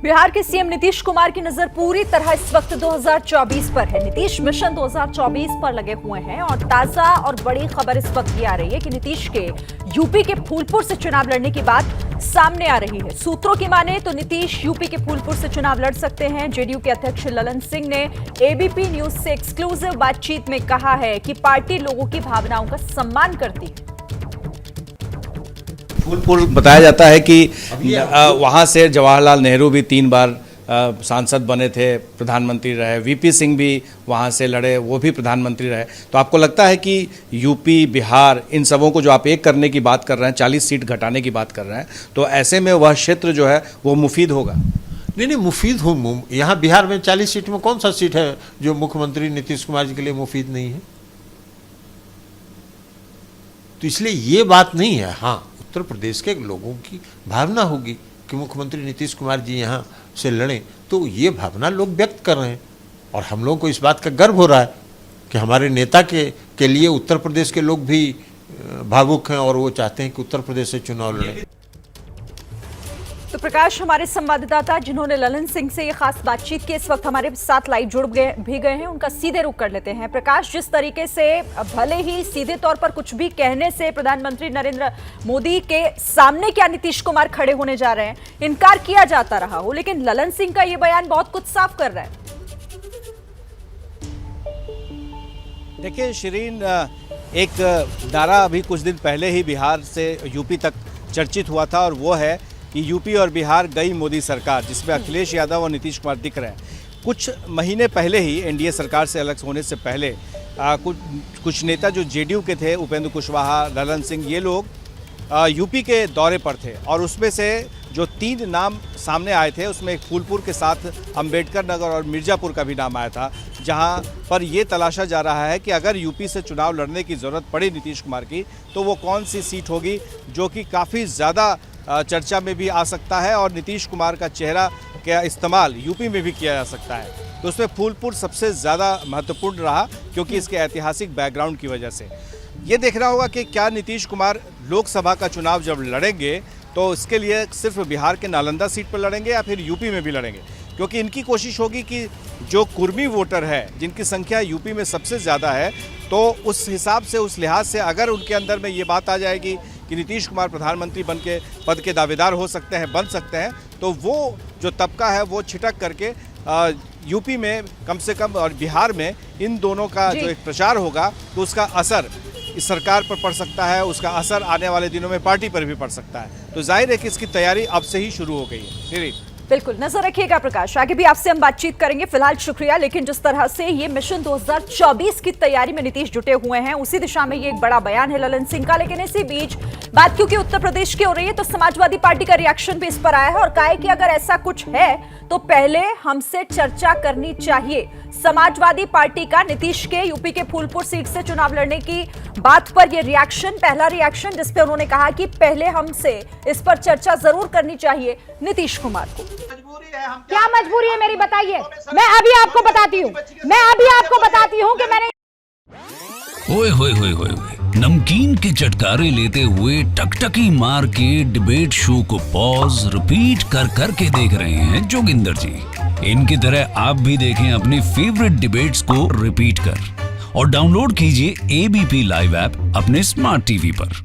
बिहार के सीएम नीतीश कुमार की नजर पूरी तरह इस वक्त 2024 पर है। नीतीश मिशन 2024 पर लगे हुए हैं और ताजा और बड़ी खबर इस वक्त ये आ रही है कि नीतीश के यूपी के फूलपुर से चुनाव लड़ने की बात सामने आ रही है। सूत्रों की माने तो नीतीश यूपी के फूलपुर से चुनाव लड़ सकते हैं। जेडीयू के अध्यक्ष ललन सिंह ने एबीपी न्यूज से एक्सक्लूसिव बातचीत में कहा है कि पार्टी लोगों की भावनाओं का सम्मान करती है। फूलपुर बताया जाता है कि वहाँ से जवाहरलाल नेहरू भी 3 बार सांसद बने थे, प्रधानमंत्री रहे। वीपी सिंह भी वहाँ से लड़े, वो भी प्रधानमंत्री रहे। तो आपको लगता है कि यूपी, बिहार, इन सबों को जो आप एक करने की बात कर रहे हैं, 40 सीट घटाने की बात कर रहे हैं, तो ऐसे में वह क्षेत्र जो है वो मुफीद होगा? नहीं, मुफीद हो। यहाँ बिहार में 40 सीट में कौन सा सीट है जो मुख्यमंत्री नीतीश कुमार जी के लिए मुफीद नहीं है? तो इसलिए ये बात नहीं है। हाँ, उत्तर प्रदेश के लोगों की भावना होगी कि मुख्यमंत्री नीतीश कुमार जी यहाँ से लड़ें, तो ये भावना लोग व्यक्त कर रहे हैं और हम लोगों को इस बात का गर्व हो रहा है कि हमारे नेता के लिए उत्तर प्रदेश के लोग भी भावुक हैं और वो चाहते हैं कि उत्तर प्रदेश से चुनाव लड़ें। तो प्रकाश, हमारे संवाददाता जिन्होंने ललन सिंह से ये खास बातचीत की, इस वक्त हमारे साथ लाइव जुड़ गए हैं, उनका सीधे रुख कर लेते हैं। प्रकाश, जिस तरीके से भले ही सीधे तौर पर कुछ भी कहने से प्रधानमंत्री नरेंद्र मोदी के सामने क्या नीतीश कुमार खड़े होने जा रहे हैं, इनकार किया जाता रहा हो, लेकिन ललन सिंह का ये बयान बहुत कुछ साफ कर रहा है। देखिए शिरीन, एक नारा अभी कुछ दिन पहले ही बिहार से यूपी तक चर्चित हुआ था और वो है कि यूपी और बिहार गई मोदी सरकार, जिसमें अखिलेश यादव और नीतीश कुमार दिख रहे हैं। कुछ महीने पहले ही एनडीए सरकार से अलग होने से पहले कुछ नेता जो जेडीयू के थे, उपेंद्र कुशवाहा, ललन सिंह, ये लोग यूपी के दौरे पर थे और उसमें से जो 3 नाम सामने आए थे उसमें एक फूलपुर के साथ अंबेडकर नगर और मिर्ज़ापुर का भी नाम आया था, जहां पर ये तलाशा जा रहा है कि अगर यूपी से चुनाव लड़ने की ज़रूरत पड़ी नीतीश कुमार की, तो वो कौन सी सीट होगी जो कि काफ़ी ज़्यादा चर्चा में भी आ सकता है और नीतीश कुमार का चेहरा का इस्तेमाल यूपी में भी किया जा सकता है। तो उसमें फूलपुर सबसे ज़्यादा महत्वपूर्ण रहा क्योंकि इसके ऐतिहासिक बैकग्राउंड की वजह से। ये देखना होगा कि क्या नीतीश कुमार लोकसभा का चुनाव जब लड़ेंगे तो इसके लिए सिर्फ बिहार के नालंदा सीट पर लड़ेंगे या फिर यूपी में भी लड़ेंगे, क्योंकि इनकी कोशिश होगी कि जो कुर्मी वोटर है, जिनकी संख्या यूपी में सबसे ज़्यादा है, तो उस हिसाब से, उस लिहाज से अगर उनके अंदर में ये बात आ जाएगी कि नीतीश कुमार प्रधानमंत्री पद के दावेदार हो सकते हैं, बन सकते हैं, तो वो जो तबका है वो छिटक करके यूपी में कम से कम और बिहार में इन दोनों का जो एक प्रचार होगा तो उसका असर इस सरकार पर पड़ सकता है, उसका असर आने वाले दिनों में पार्टी पर भी पड़ सकता है। तो जाहिर है कि इसकी तैयारी अब से ही शुरू हो गई है। बिल्कुल, नजर रखिएगा प्रकाश, आगे भी आपसे हम बातचीत करेंगे। फिलहाल शुक्रिया। लेकिन जिस तरह से ये मिशन 2024 की तैयारी में नीतीश जुटे हुए हैं, उसी दिशा में ये एक बड़ा बयान है ललन सिंह का। लेकिन इसी बीच बात क्योंकि उत्तर प्रदेश की हो रही है, तो समाजवादी पार्टी का रिएक्शन भी इस पर आया है और कहा है कि अगर ऐसा कुछ है तो पहले हमसे चर्चा करनी चाहिए। समाजवादी पार्टी का नीतीश के यूपी के फूलपुर सीट से चुनाव लड़ने की बात पर यह रिएक्शन, पहला रिएक्शन, जिसपे उन्होंने कहा कि पहले हमसे इस पर चर्चा जरूर करनी चाहिए नीतीश कुमार को। क्या मजबूरी है मेरी, बताइए। मैं अभी आपको बताती हूँ कि मैंने ओए होए होए होए नमकीन के चटकारे लेते हुए टकटकी मार के डिबेट शो को पॉज रिपीट कर करके देख रहे हैं जोगिंदर जी। इनकी तरह आप भी देखें अपनी फेवरेट डिबेट्स को रिपीट कर और डाउनलोड कीजिए एबीपी लाइव ऐप अपने स्मार्ट टीवी पर।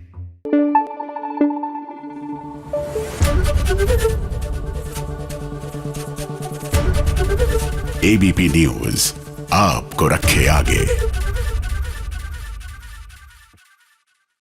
एबीपी न्यूज आपको रखे आगे।